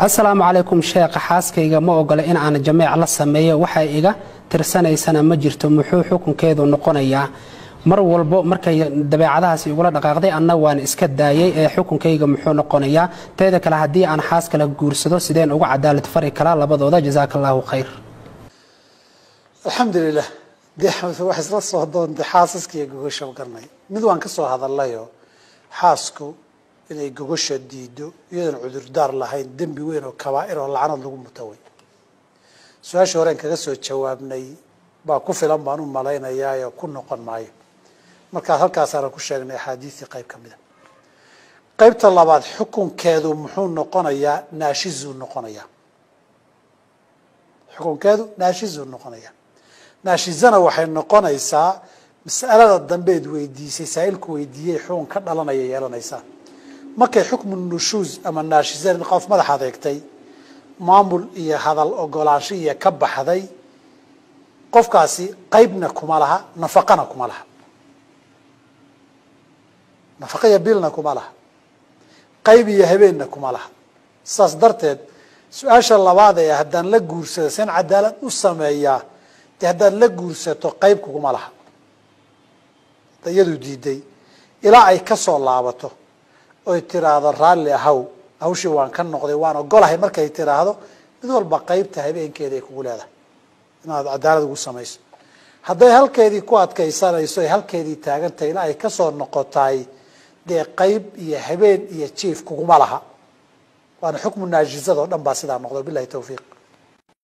السلام عليكم شيخ حاسكيga ma ogola in aan jamiic la sameeyo waxa iga tirsanaysana ma jirto muxuu xukunkeedu noqonayaa mar walba markay dabeecadahaas igula dhaqaaqday anna waan iska daayay ee xukunkeyga muxuu noqonayaa teeda kale hadii aan xaas kala guursado sideen ugu cadaalad fari kala labadooda jazaakallahu khayr alxamdulillah wax isla soo doonta xaasaskiiga gogosha garnay mid waan ka soo hadalayo xaasku inay gogosha diido iyadan cudur daar lahayn dambi weyn oo kabaa'ir oo lacanad lagu mutaway su'aasha hore kaga soo jawaabnay baa ku filan baan u malaynayaa ku noqon maayo marka halkaas aan ku sheegnay xadiisi qayb kamida qaybta labaad xukunkeedu muxuu noqonayaa naashizu noqonayaa xukunkeedu naashizu noqonayaa naashizana waxay noqonaysaa mas'alada dambeed weydiisay saa'ilku weydiiyay xukun ka dhalanaya yeelanaysaa markay xukmu nushuuz ama naashizan qof madax adeegtay maamul iyo hadal ogolaansho iyo ka baxday qofkaasi qaybna kuma laha nafaqana kuma laha nafaqaya bilna kuma laha qayb iyo habeenna kuma laha saas darteed su'aasha labaad ee haddaan la guursado san cadaalad u sameeyaa haddaan la guursato qayb kuma laha iyadu diiday ilaa ay ka soo laabato oo tiraahdo raalli ahaw hawshii waan ka noqday waan ogolahay markay tiraahdo mid walba qaybta habeenkeeda ay kugu leedahay inaad cadaalad ugu samayso hadday halkeedii ku adkaysanayso ay halkeedii taagan tahay ilaa ay ka soo noqotay dee qayb iyo habeen iyo jiif kuguma laha waana xukmu naajizada oo dhan baa sidaa noqdo billahi tawfiiq